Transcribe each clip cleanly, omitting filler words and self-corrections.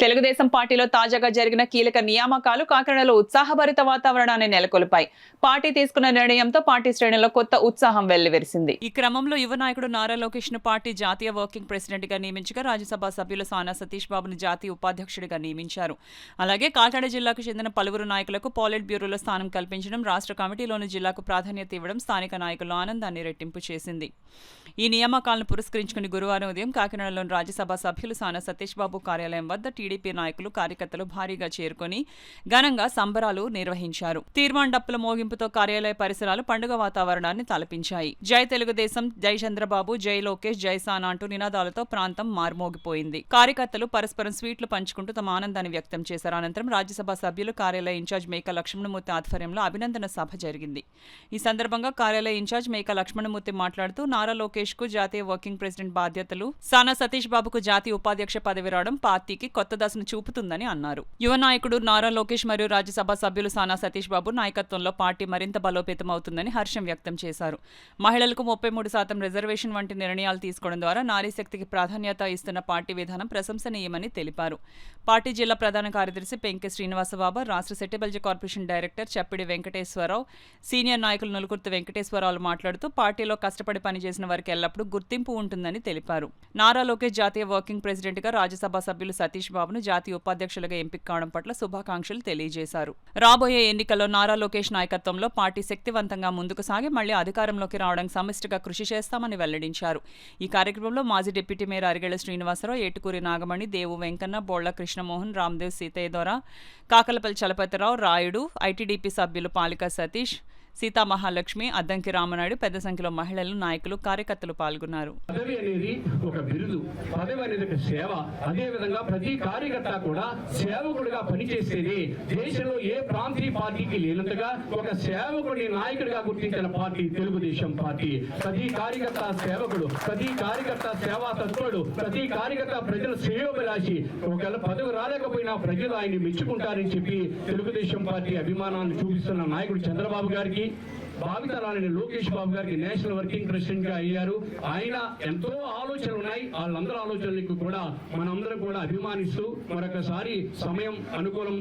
తెలుగుదేశం పార్టీలో తాజాగా జరిగిన కీలక నియామకాలు కాకినాడలో ఉత్సాహభరిత వాతావరణాన్ని నెలకొల్పాయి. పార్టీ తీసుకున్న నిర్ణయంతో పార్టీ శ్రేణుల్లో కొత్త ఉత్సాహం వెల్లివిరిసింది. ఈ క్రమంలో యువ నాయకుడు నారా లోకేష్ ను పార్టీ జాతీయ వర్కింగ్ ప్రెసిడెంట్ గా నియమించగా రాజ్యసభ సభ్యులు సానా సతీష్ బాబును జాతీయ ఉపాధ్యక్షుడిగా నియమించారు. అలాగే కాకినాడ జిల్లాకు చెందిన పలువురు నాయకులకు పాలిట్ బ్యూరోలో స్థానం కల్పించడం, రాష్ట్ర కమిటీలోని జిల్లాకు ప్రాధాన్యత ఇవ్వడం స్థానిక నాయకుల్లో ఆనందాన్ని రెట్టింపు చేసింది. ఈ నియామకాలను పురస్కరించుకుని గురువారం ఉదయం కాకినాడలోని రాజ్యసభ సభ్యులు సానా సతీష్ బాబు కార్యాలయం వద్ద టీడీపీ నాయకులు, కార్యకర్తలు భారీగా చేరుకుని ఘనంగా సంబరాలు నిర్వహించారు. తీర్మాన్ డప్పుల మోగింపుతో కార్యాలయ పరిసరాలు పండుగ వాతావరణాన్ని తలపించాయి. జై తెలుగుదేశం, జై చంద్రబాబు, జై లోకేష్, జై సానా అంటూ నినాదాలతో ప్రాంతం మార్మోగిపోయింది. కార్యకర్తలు పరస్పరం స్వీట్లు పంచుకుంటూ తమ ఆనందాన్ని వ్యక్తం చేశారు. అనంతరం రాజ్యసభ సభ్యులు కార్యాలయ ఇన్ఛార్జ్ మేక లక్ష్మణమూర్తి ఆధ్వర్యంలో అభినందన సభ జరిగింది. ఈ సందర్భంగా కార్యాలయ ఇన్ఛార్జ్ మేక లక్ష్మణమూర్తి మాట్లాడుతూ నారా లోకేష్ కు జాతీయ వర్కింగ్ ప్రెసిడెంట్ బాధ్యతలు, సానా సతీష్ బాబుకు జాతీయ ఉపాధ్యక్ష పదవి రావడం పార్టీకి కొత్త దశను చూపుతుందని అన్నారు. యువ నాయకుడు నారా లోకేష్ మరియు రాజ్యసభ సభ్యులు సానా సతీష్ బాబు నాయకత్వంలో పార్టీ మరింత బలోపేతమవుతుందని హర్షం వ్యక్తం చేశారు. మహిళలకు 33% రిజర్వేషన్ వంటి నిర్ణయాలు తీసుకోవడం ద్వారా నారీ శక్తికి ప్రాధాన్యత ఇస్తున్న పార్టీ విధానం ప్రశంసనీయమని తెలిపారు. పార్టీ జిల్లా ప్రధాన కార్యదర్శి పెంకె శ్రీనివాసబాబు, రాష్ట్ర సెట్టిబల్జీ కార్పొరేషన్ డైరెక్టర్ చప్పిడి వెంకటేశ్వరరావు, సీనియర్ నాయకులు నులుకుర్తి వెంకటేశ్వరరావు మాట్లాడుతూ పార్టీలో కష్టపడి పనిచేసిన వారికి ఎల్లప్పుడూ గుర్తింపు ఉంటుందని తెలిపారు. నారా లోకేష్ జాతీయ వర్కింగ్ ప్రెసిడెంట్ గా, రాజ్యసభ సభ్యులు సతీష్ బాబును జాతీయ ఉపాధ్యక్షులుగా ఎంపిక కావడం పట్ల శుభాకాంక్షలు తెలియజేశారు. రాబోయే ఎన్నికల్లో నారా లోకేష్ నాయకత్వంలో పార్టీ శక్తివంతంగా ముందుకు సాగి మళ్లీ అధికారంలోకి రావడానికి సమిష్టిగా కృషి చేస్తామని వెల్లడించారు. ఈ కార్యక్రమంలో మాజీ డిప్యూటీ మేయర్ అరిగేళ్ల శ్రీనివాసరావు, ఏటుకూరి నాగమణి, దేవు వెంకన్న, బోళ్ల కృష్ణమోహన్, రామ్దేవ్ సీతయ్యదొర, కాకలపల్లి చలపతిరావు, రాయుడు, ఐటీడీపీ సభ్యులు పాలిక సతీష్, సీతామహాలక్ష్మి, అద్దంకి రామనాయుడు, పెద్ద సంఖ్యలో మహిళలు, నాయకులు, కార్యకర్తలు పాల్గొన్నారు. పదవి అనేది ఒక బిరుదు, పదవి అనేది ఒక సేవ. అదే విధంగా ప్రతి కార్యకర్త కూడా సేవకుడిగా పనిచేసేది. దేశంలో ఏ ప్రాంతీయ పార్టీకి లేనంతగా ఒక సేవకుడిని నాయకుడిగా గుర్తించిన పార్టీ తెలుగుదేశం పార్టీ. ప్రతి కార్యకర్త సేవకుడు, ప్రతి కార్యకర్త సేవా తత్వుడు, ప్రతి కార్యకర్త ప్రజల శ్రేయోభిలాషి. ఒకవేళ పదవి రాలేకపోయినా ప్రజలు ఆయన్ని మెచ్చుకుంటారని చెప్పి తెలుగుదేశం పార్టీ అభిమానాన్ని చూపిస్తున్న నాయకుడు చంద్రబాబు గారికి, భావితరాలని లోకేష్ బాబు గారికి నేషనల్ వర్కింగ్ ప్రెసిడెంట్ గా అయ్యారు. ఆయన ఎంతో ఆలోచనలు ఉన్నాయి. వాళ్ళందరూ ఆలోచనలకు కూడా మనందరం కూడా అభిమానిస్తూ మరొకసారి సమయం అనుకూలం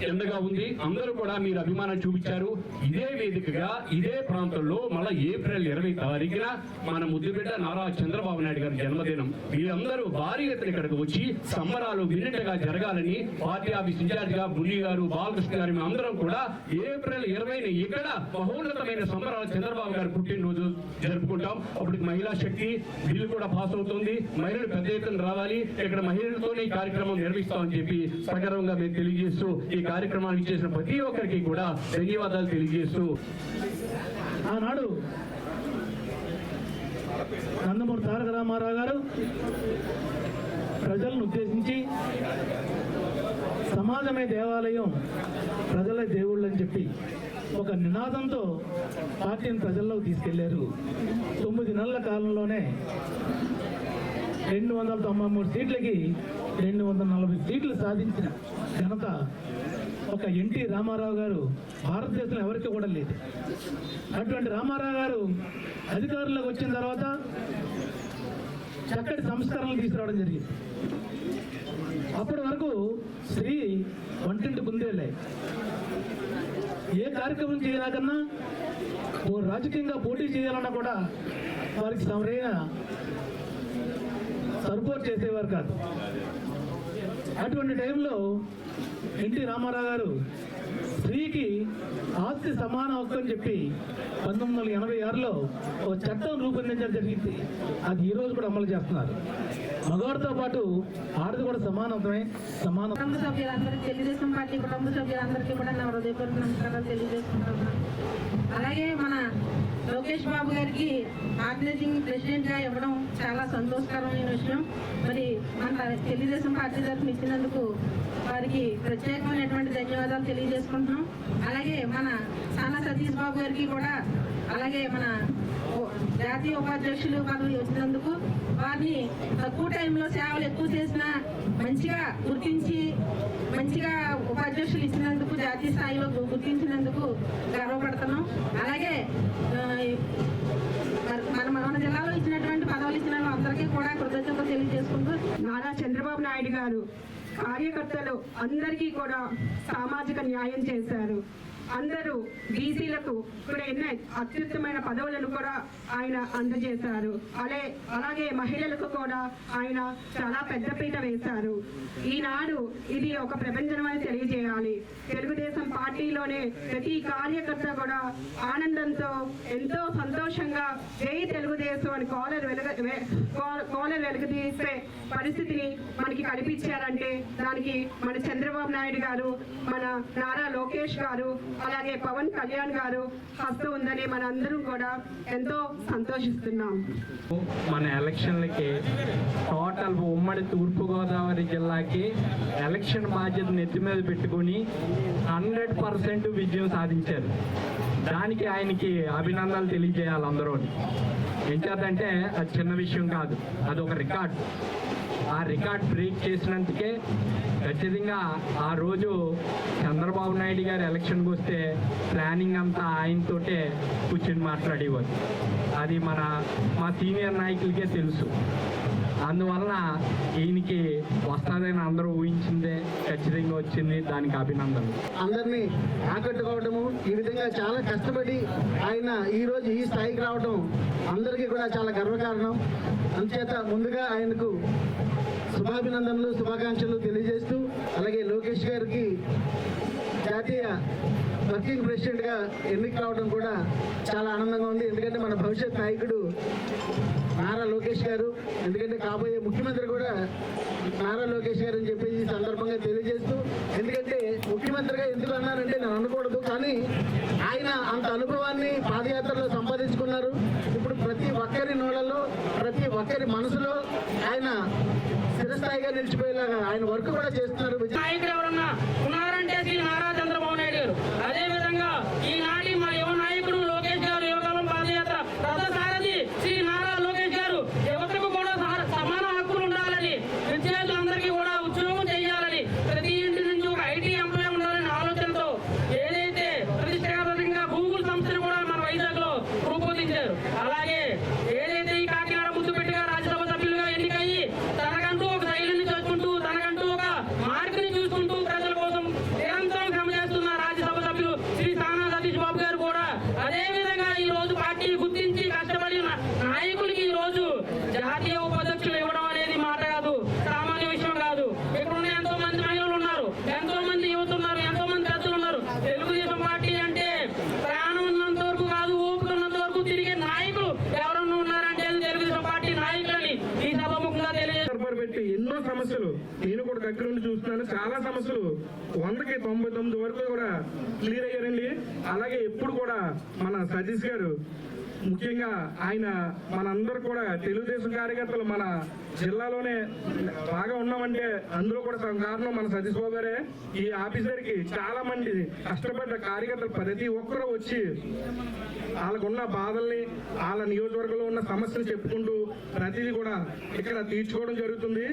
ఎండగా ఉంది. అందరూ కూడా మీరు అభిమానం చూపించారు. ఇదే వేదికగా ఇదే ప్రాంతంలో మళ్ళా ఏప్రిల్ 20 తారీఖున మన ముద్దుబిడ్డ నారా చంద్రబాబు నాయుడు గారి జన్మదినం. మీరందరూ భారీ ఎత్తున ఇక్కడికి వచ్చి సంబరాలు వినట్టుగా జరగాలని పార్టీ ఆఫీస్ ఇన్ఛార్జ్ గా బుల్లి గారు, బాలకృష్ణ గారు, మేము అందరం కూడా ఏప్రిల్ 20 ఇక్కడ మహోన్నతమైన సంబరాలు చంద్రబాబు గారు పుట్టినరోజు జరుపుకుంటాం. అప్పుడు మహిళా శక్తి బిల్లు కూడా పాస్ అవుతుంది. మహిళలు పెద్ద ఎత్తున రావాలి. ఇక్కడ మహిళలతోనే ఈ కార్యక్రమం నిర్వహిస్తామని చెప్పి సగర్వంగా మేము తెలియజేస్తూ ఈ కార్యక్రమాన్ని చేసిన ప్రతి ఒక్కరికి కూడా ధన్యవాదాలు తెలియజేస్తూ, ఆనాడు నందమూరి తారక రామారావు గారు ప్రజలను ఉద్దేశించి సమాజమే దేవాలయం, ప్రజలే దేవుళ్ళు అని చెప్పి ఒక నినాదంతో పార్టీని ప్రజల్లోకి తీసుకెళ్లారు. 9 నెలల కాలంలోనే 293 సీట్లకి 240 సీట్లు సాధించిన ఘనత ఒక ఎన్టీ రామారావు గారు భారతదేశంలో ఎవరికి కూడా లేదు. అటువంటి రామారావు గారు అధికారంలోకి వచ్చిన తర్వాత చక్కటి సంస్కరణలు తీసుకురావడం జరిగింది. అప్పటి వరకు స్త్రీ వంటింటి కుందేలే. ఏ కార్యక్రమం చేయాలన్నా, ఓ రాజకీయంగా పోటీ చేయాలన్నా కూడా వారికి సరైన సపోర్ట్ చేసేవారు కాదు. అటువంటి టైంలో ఎన్టీ రామారావు గారు స్త్రీకి ఆస్తి సమాన హక్కు అని చెప్పి 1986లో ఒక చట్టం రూపొందించడం జరిగింది. అది ఈ రోజు కూడా అమలు చేస్తున్నారు. మగవారితో పాటు ఆడది కూడా సమానమే. కుటుంబ సభ్యులందరికీ, తెలుగుదేశం పార్టీ కుటుంబ సభ్యులందరికీ కూడా నా హృదయపూర్వక నమస్కారాలు తెలియజేసుకుంటున్నాను. అలాగే మన లోకేష్ బాబు గారికి ఆర్గనైజింగ్ ప్రెసిడెంట్ గా ఇవ్వడం చాలా సంతోషకరమైన విషయం. మరి మన తెలుగుదేశం పార్టీ తరఫున ఇచ్చినందుకు వారికి ప్రత్యేకమైనటువంటి ధన్యవాదాలు తెలియజేసుకుంటున్నాం. అలాగే మన సానా సతీష్ బాబు గారికి కూడా, అలాగే మన జాతీయ ఉపాధ్యక్షులు పదవి వచ్చినందుకు వారిని తక్కువ టైంలో సేవలు ఎక్కువ చేసిన మంచిగా గుర్తించి మంచిగా ఉపాధ్యక్షులు ఇచ్చినందుకు, జాతీయ స్థాయిలో గుర్తించినందుకు గర్వపడుతున్నాం. అలాగే మన జిల్లాలో ఇచ్చినటువంటి పదవులు ఇచ్చిన అందరికీ కూడా కృతజ్ఞతలు తెలియజేసుకుంటూ, నారా చంద్రబాబు నాయుడు గారు కార్యకర్తలు అందరికీ కూడా సామాజిక న్యాయం చేశారు. అందరూ బీసీలకు కూడా ఎన్నో అత్యుత్తమైన పదవులను కూడా ఆయన అందజేశారు. అలాగే మహిళలకు కూడా ఆయన చాలా పెద్దపీట వేశారు. ఈనాడు ఇది ఒక ప్రపంచం అని తెలియజేయాలి. తెలుగుదేశం పార్టీలోనే ప్రతి కార్యకర్త కూడా ఆనందంతో ఎంతో సంతోషంగా జై తెలుగుదేశం అని కాలర్ వెలుగుతీసే పరిస్థితిని మనకి కల్పించారంటే దానికి మన చంద్రబాబు నాయుడు గారు, మన నారా లోకేష్ గారు, అలాగే పవన్ కళ్యాణ్ గారు హస్తం ఉందని మనందరం కూడా ఎంతో సంతోషిస్తున్నాం. మన ఎలక్షన్లకి టోటల్ ఉమ్మడి తూర్పుగోదావరి జిల్లాకి ఎలక్షన్ బాధ్యత నెత్తి మీద పెట్టుకుని 100% విజయం సాధించారు. దానికి ఆయనకి అభినందనలు తెలియజేయాలి అందరూ. ఏం చేద్దంటే అది చిన్న విషయం కాదు, అదొక రికార్డ్. ఆ రికార్డ్ బ్రేక్ చేసినందుకే ఖచ్చితంగా ఆ రోజు చంద్రబాబు నాయుడు గారు ఎలక్షన్కి వస్తే ప్లానింగ్ అంతా ఆయనతోటే కూర్చొని మాట్లాడేవారు. అది మా సీనియర్ నాయకులకే తెలుసు. అందువలన ఈయనకి వస్తుందని అందరూ ఊహించిందే ఖచ్చితంగా వచ్చింది. దానికి అభినందనలు. అందరినీ ఆకట్టుకోవడము, ఈ విధంగా చాలా కష్టపడి ఆయన ఈరోజు ఈ స్థాయికి రావడం అందరికీ కూడా చాలా గర్వకారణం. అందుచేత ముందుగా ఆయనకు శుభాభినందనలు, శుభాకాంక్షలు తెలియజేస్తూ, అలాగే లోకేష్ గారికి జాతీయ వర్కింగ్ ప్రెసిడెంట్గా ఎన్నిక రావడం కూడా చాలా ఆనందంగా ఉంది. ఎందుకంటే మన భవిష్యత్ నాయకుడు నారా లోకేష్ గారు, ఎందుకంటే కాబోయే ముఖ్యమంత్రి కూడా నారా లోకేష్ గారు అని చెప్పి ఈ సందర్భంగా తెలియజేస్తూ, ఎందుకంటే ముఖ్యమంత్రిగా ఎందుకు అన్నారంటే నేను అనకూడదు, కానీ ఆయన అంత అనుభవాన్ని పాదయాత్రలో సంపాదించుకున్నారు. ఇప్పుడు ప్రతి ఒక్కరి నోళ్ళలో, ప్రతి ఒక్కరి మనసులో ఆయన స్థిరస్థాయిగా నిలిచిపోయేలాగా ఆయన వర్క్ కూడా చేస్తున్నారు. నాయకుడు ఎవరన్నా ఉన్నారంటే శ్రీ నారా చంద్రబాబు నాయుడు గారు. అదే విధంగా ఈనాటి మా యువ నాయకుడు లోకేష్ గారు, యువకాలం పాదయాత్ర రథసారథి శ్రీ నారా లోకేష్ గారు యువతకు కూడా సమాన హక్కులు ఉండాలని, విద్యార్థులందరికీ కూడా ఉద్యోగం చేయాలని, ప్రతి ఇంటి నుంచి ఒక ఐటీ ఎంప్లాయ్ ఉండాలనే ఆలోచనతో ఏదైతే ప్రతిష్టాత్మకంగా గూగుల్ సంస్థను కూడా మన వైజాగ్ లో రూపొందించారు. అలాగే ఏదైతే ఈ కాకినాడ ముద్దుపెట్టిగా రాజ్యసభ సభ్యులుగా ఎన్నికయ్యి తనకంటూ ఒక శైలిని చేసుకుంటూ, తనకంటూ ఒక మార్పుని చూసుకుంటూ ప్రజల కోసం నిరంతరం శ్రమ చేస్తున్న రాజ్యసభ సభ్యులు శ్రీ సానా సతీష్ బాబు గారు కూడా అదే విధంగా ఈ రోజు పార్టీని గుర్తించి కష్టపడిన నాయకులకి ఈ రోజు జాతీయ ఉపాధ్యక్షులు ఇవ్వడం అనేది మాట కాదు, సామాన్య విషయం కాదు. ఇక్కడ ఉన్న ఎంతో మంది మహిళలు ఉన్నారు, ఎంతో మంది యువత ఉన్నారు, ఎంతో మంది పెద్దలు ఉన్నారు. తెలుగుదేశం పార్టీ అంటే ప్రాణం ఉన్నంత వరకు కాదు, ఓపిక ఉన్నంత వరకు తిరిగే నాయకులు ఎవరన్నా ఉన్నారంటే తెలుగుదేశం పార్టీ నాయకులని ఈ సభాముఖంగా తెలియజేస్తారు. పెట్టి ఎన్నో సమస్యలు నేను కూడా దగ్గర నుండి చూస్తున్నాను. చాలా సమస్యలు 100కి 99 వరకు కూడా క్లియర్ అయ్యారండి. అలాగే ఎప్పుడు కూడా మన సతీష్ గారు, ముఖ్యంగా ఆయన మనందరూ కూడా తెలుగుదేశం కార్యకర్తలు మన జిల్లాలోనే బాగా ఉన్నామంటే అందులో కూడా కారణం మన సతీష్ బాబు గారే. ఈ ఆఫీసర్కి చాలా మంది కష్టపడ్డ కార్యకర్తలు ప్రతి ఒక్కరూ వచ్చి వాళ్ళకున్న బాధల్ని, వాళ్ళ నియోజకవర్గంలో ఉన్న సమస్యలు చెప్పుకుంటూ ప్రతిదీ కూడా ఇక్కడ తీర్చుకోవడం జరుగుతుంది.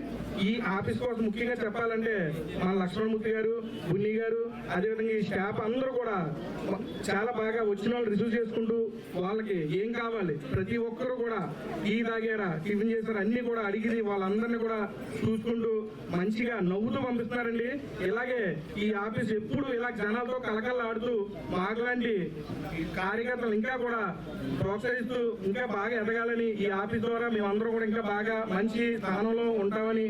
ఈ ఆఫీస్ కోసం ముఖ్యంగా చెప్పాలంటే మన లక్ష్మణమూర్తి గారు, బున్ని గారు, అదేవిధంగా ఈ స్టాఫ్ అందరూ కూడా చాలా బాగా వచ్చిన వాళ్ళు రిసీవ్ చేసుకుంటూ వాళ్ళకి ఏం కావాలి ప్రతి ఒక్కరూ కూడా టీ తాగారా, టిఫిన్ చేశారా అన్ని కూడా అడిగి వాళ్ళందరినీ కూడా చూసుకుంటూ మంచిగా నవ్వుతూ పంపిస్తున్నారండి. ఇలాగే ఈ ఆఫీస్ ఎప్పుడు ఇలా జనాలతో కలకల్లాడుతూ మాకులాంటి కార్యకర్తలు ఇంకా కూడా ప్రోత్సహిస్తూ ఇంకా బాగా ఎదగాలని, ఈ ఆఫీస్ ద్వారా మేమందరం కూడా ఇంకా బాగా మంచి స్థానంలో ఉంటామని